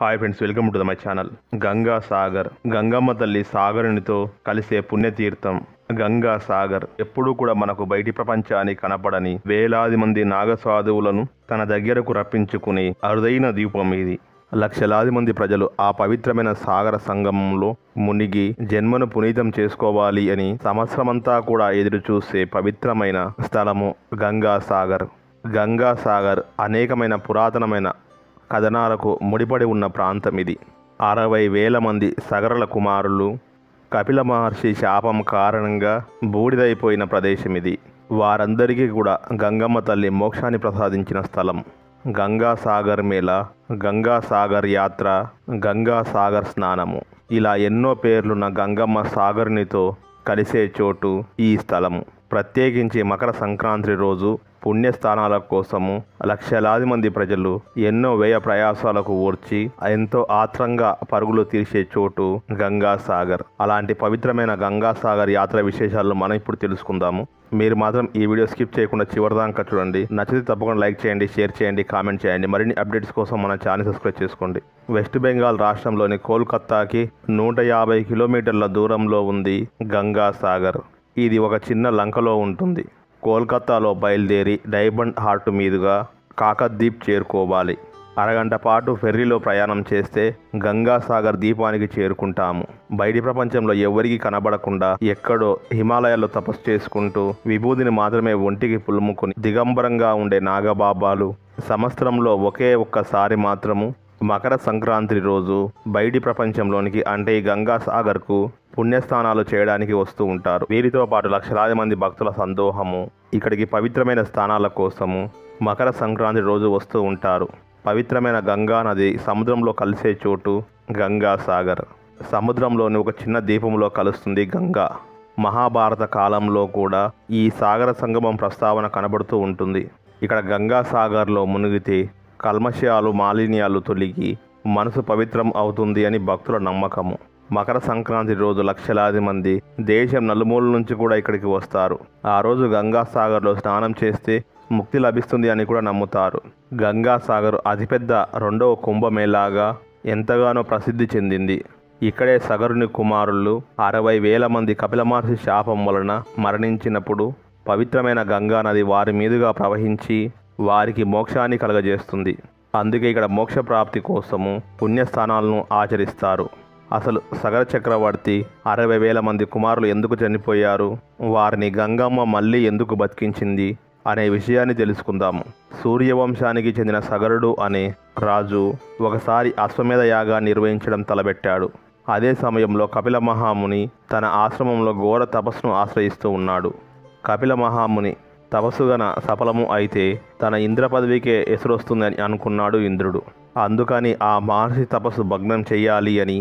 Hi friends, welcome to my channel. Ganga Sagar, Gangamma తల్లి సాగరునితో కలిసే పుణ్యతీర్థం గంగా సాగర్. ఎప్పుడూ కూడా మనకు బయటి ప్రపంచానికి కనపడని వేలాది మంది నాగసాధువులను తన దగ్గరకు రప్పించుకుని అరుదైన ద్వీపం ఇది. లక్షలాది మంది ప్రజలు ఆ పవిత్రమైన సాగర సంగమంలో మునిగి జన్మను పునీతం చేసుకోవాలి అని సంవత్సరమంతా కూడా ఎదురు చూసే పవిత్రమైన స్థలము గంగా సాగర్. గంగా సాగర్ అనేకమైన పురాతనమైన కథనాలకు ముడిపడి ఉన్న ప్రాంతం ఇది. 60,000 మంది సగరుల కుమారులు కపిల మహర్షి శాపం కారణంగా బూడిదైపోయిన ప్రదేశం ఇది. వారందరికీ కూడా గంగమ్మ తల్లి మోక్షాన్ని ప్రసాదించిన స్థలం. గంగా సాగర్ మేళ, గంగా సాగర్ యాత్ర, గంగా సాగర్ స్నానము, ఇలా ఎన్నో పేర్లున్న గంగమ్మ సాగర్నితో కలిసే చోటు ఈ స్థలము. ప్రత్యేకించి మకర సంక్రాంతి రోజు పుణ్యస్థానాల కోసము లక్షలాది మంది ప్రజలు ఎన్నో వ్యయ ప్రయాసాలకు ఓర్చి ఎంతో ఆత్రంగా పరుగులు తీర్చే చోటు గంగా సాగర్. అలాంటి పవిత్రమైన గంగా సాగర్ యాత్ర విశేషాలను మనం ఇప్పుడు తెలుసుకుందాము. మీరు మాత్రం ఈ వీడియో స్కిప్ చేయకుండా చివరిదాకా చూడండి. నచ్చితే తప్పకుండా లైక్ చేయండి, షేర్ చేయండి, కామెంట్ చేయండి. మరిన్ని అప్డేట్స్ కోసం మన ఛానల్ సబ్స్క్రైబ్ చేసుకోండి. వెస్ట్ బెంగాల్ రాష్ట్రంలోని కోల్కతాకి 150 కిలోమీటర్ల దూరంలో ఉంది గంగా సాగర్. ఇది ఒక చిన్న లంకలో ఉంటుంది. కోల్కతాలో బయలుదేరి డైమండ్ హార్ట్ మీదుగా కాకద్వీప్ చేరుకోవాలి. అరగంట పాటు ఫెర్రీలో ప్రయాణం చేస్తే గంగా సాగర్ ద్వీపానికి చేరుకుంటాము. బయటి ప్రపంచంలో ఎవరికి కనబడకుండా ఎక్కడో హిమాలయాల్లో తపస్సు చేసుకుంటూ విభూతిని మాత్రమే ఒంటికి పులుముకుని దిగంబరంగా ఉండే నాగబాబాలు సంవత్సరంలో ఒక్కసారి మాత్రము మకర సంక్రాంతి రోజు బయటి ప్రపంచంలోనికి అంటే ఈ గంగా సాగర్కు పుణ్యస్థానాలు చేయడానికి వస్తూ ఉంటారు. వీరితో పాటు లక్షలాది మంది భక్తుల సందోహము ఇక్కడికి పవిత్రమైన స్థానాల కోసము మకర సంక్రాంతి రోజు వస్తూ ఉంటారు. పవిత్రమైన గంగా నది సముద్రంలో కలిసే చోటు గంగా సాగర్. సముద్రంలోని ఒక చిన్న ద్వీపంలో కలుస్తుంది గంగా. మహాభారత కాలంలో కూడా ఈ సాగర సంగమం ప్రస్తావన కనబడుతూ ఉంటుంది. ఇక్కడ గంగా సాగర్లో మునిగితే కల్మషాలు మాలిన్యాలు తొలగి మనసు పవిత్రం అవుతుంది అని భక్తుల నమ్మకము. మకర సంక్రాంతి రోజు లక్షలాది మంది దేశం నలుమూల నుంచి కూడా ఇక్కడికి వస్తారు. ఆ రోజు గంగా సాగర్లో స్నానం చేస్తే ముక్తి లభిస్తుంది అని కూడా నమ్ముతారు. గంగా సాగర్ అతిపెద్ద 2వ కుంభమేళాగా ఎంతగానో ప్రసిద్ధి చెందింది. ఇక్కడే సగరుని కుమారులు 60,000 మంది కపిల మహర్షి శాపం వలన మరణించినప్పుడు పవిత్రమైన గంగా నది వారి మీదుగా ప్రవహించి వారికి మోక్షాన్ని కలగజేస్తుంది. అందుకే ఇక్కడ మోక్ష ప్రాప్తి కోసము పుణ్యస్థానాలను ఆచరిస్తారు. అసలు సగర చక్రవర్తి 60,000 మంది కుమారులు ఎందుకు చనిపోయారు, వారిని గంగమ్మ మళ్ళీ ఎందుకు బతికించింది అనే విషయాన్ని తెలుసుకుందాము. సూర్యవంశానికి చెందిన సగరుడు అనే రాజు ఒకసారి అశ్వమేధ యాగాన్ని నిర్వహించడం తలబెట్టాడు. అదే సమయంలో కపిల మహాముని తన ఆశ్రమంలో ఘోర తపస్సును ఆశ్రయిస్తూ ఉన్నాడు. కపిల మహాముని తపస్సుగన సఫలము అయితే తన ఇంద్ర పదవికే ఎసురొస్తుందని అనుకున్నాడు ఇంద్రుడు. అందుకని ఆ మహర్షి తపస్సు భగ్నం చెయ్యాలి అని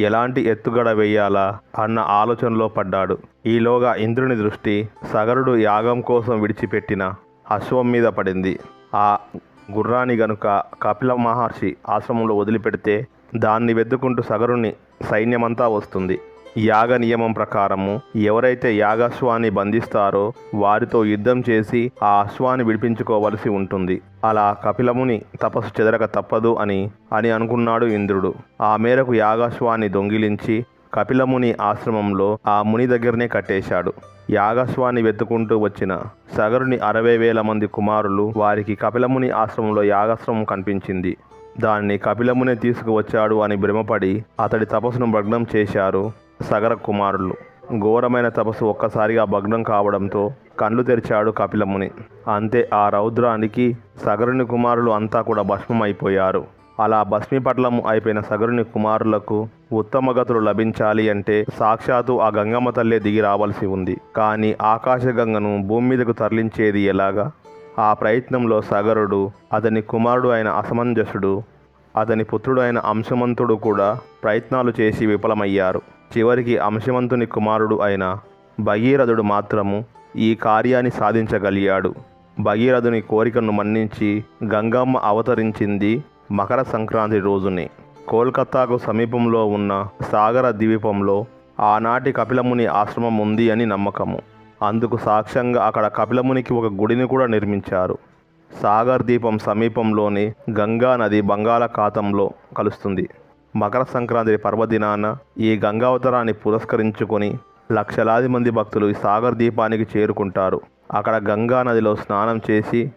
ఎలాంటి ఎత్తుగడ వేయాలా అన్న ఆలోచనలో పడ్డాడు. ఈలోగా ఇంద్రుని దృష్టి సగరుడు యాగం కోసం విడిచిపెట్టిన అశ్వం మీద పడింది. ఆ గుర్రాన్ని గనుక కపిల మహర్షి ఆశ్రమంలో వదిలిపెడితే దాన్ని వెతుకుంటూ సగరుని సైన్యమంతా వస్తుంది. యాగ నియమం ప్రకారము ఎవరైతే యాగాశ్వాన్ని బంధిస్తారో వారితో యుద్ధం చేసి ఆ అశ్వాన్ని విడిపించుకోవలసి ఉంటుంది. అలా కపిలముని తపస్సు చెదరక తప్పదు అని అనుకున్నాడు ఇంద్రుడు. ఆ మేరకు యాగాశ్వాన్ని దొంగిలించి కపిలముని ఆశ్రమంలో ఆ ముని దగ్గరనే కట్టేశాడు. యాగాశ్వాన్ని వెతుకుంటూ వచ్చిన సగరుని 60,000 మంది కుమారులు వారికి కపిలముని ఆశ్రమంలో యాగాశ్రమం కనిపించింది. దాన్ని కపిలమునే తీసుకువచ్చాడు అని భ్రమపడి అతడి తపస్సును భగ్నం చేశారు సగర కుమారులు. ఘోరమైన తపస్సు ఒక్కసారిగా భగ్నం కావడంతో కళ్ళు తెరిచాడు కపిలముని. అంతే ఆ రౌద్రానికి సగరుని కుమారులు అంతా కూడా భస్మమైపోయారు. అలా భస్మీపట్లము అయిపోయిన సగరుని కుమారులకు ఉత్తమ గతులు లభించాలి అంటే సాక్షాత్తు ఆ గంగమ్మ తల్లే దిగి రావాల్సి ఉంది. కానీ ఆకాశగంగను భూమి మీదకు తరలించేది ఎలాగా? ఆ ప్రయత్నంలో సగరుడు, అతని కుమారుడు అయిన అసమంజసుడు, అతని పుత్రుడు అయిన అంశమంతుడు కూడా ప్రయత్నాలు చేసి విఫలమయ్యారు. చివరికి అంశమంతుని కుమారుడు అయిన భగీరథుడు మాత్రము ఈ కార్యాన్ని సాధించగలిగాడు. భగీరథుని కోరికను మన్నించి గంగమ్మ అవతరించింది మకర సంక్రాంతి రోజునే. కోల్కతాకు సమీపంలో ఉన్న సాగర ద్వీపంలో ఆనాటి కపిలముని ఆశ్రమం ఉంది అని నమ్మకము. అందుకు సాక్ష్యంగా అక్కడ కపిలమునికి ఒక గుడిని కూడా నిర్మించారు. సాగర్ ద్వీపం సమీపంలోని గంగా నది బంగాళాఖాతంలో కలుస్తుంది. మకర సంక్రాంతి పర్వదినాన ఈ గంగావతరాన్ని పురస్కరించుకొని లక్షలాది మంది భక్తులు ఈ సాగర్ ద్వీపానికి చేరుకుంటారు. అక్కడ గంగా నదిలో స్నానం చేసి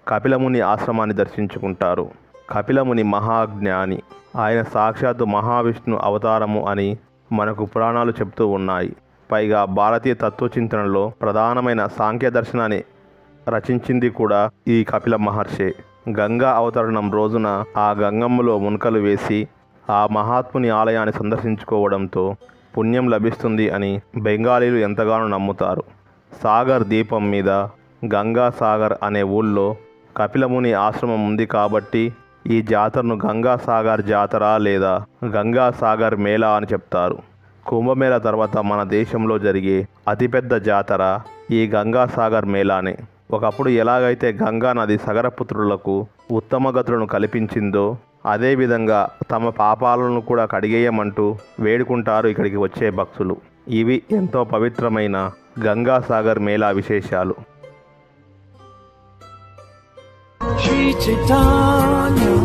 కపిలముని ఆశ్రమాన్ని దర్శించుకుంటారు. కపిలముని మహాజ్ఞాని. ఆయన సాక్షాత్తు మహావిష్ణు అవతారము అని మనకు పురాణాలు చెప్తూ ఉన్నాయి. పైగా భారతీయ తత్వచింతనలో ప్రధానమైన సాంఖ్య దర్శనాన్ని రచించింది కూడా ఈ కపిల మహర్షే. గంగా అవతరణం రోజున ఆ గంగమ్మలో మునకలు వేసి ఆ మహాత్ముని ఆలయాన్ని సందర్శించుకోవడంతో పుణ్యం లభిస్తుంది అని బెంగాలీలు ఎంతగానో నమ్ముతారు. సాగర్ ద్వీపం మీద గంగా సాగర్ అనే ఊళ్ళో కపిలముని ఆశ్రమం ఉంది కాబట్టి ఈ జాతరను గంగా సాగర్ జాతర లేదా గంగా సాగర్ మేళా అని చెప్తారు. కుంభమేళ తర్వాత మన దేశంలో జరిగే అతిపెద్ద జాతర ఈ గంగా సాగర్ మేళానే. ఒకప్పుడు ఎలాగైతే గంగా నది సగరపుత్రులకు ఉత్తమ గతులను కల్పించిందో అదేవిధంగా తమ పాపాలను కూడా కడిగేయమంటూ వేడుకుంటారు ఇక్కడికి వచ్చే భక్తులు. ఇవి ఎంతో పవిత్రమైన గంగా సాగర్ మేళా విశేషాలు. శ్రీ చైతన్య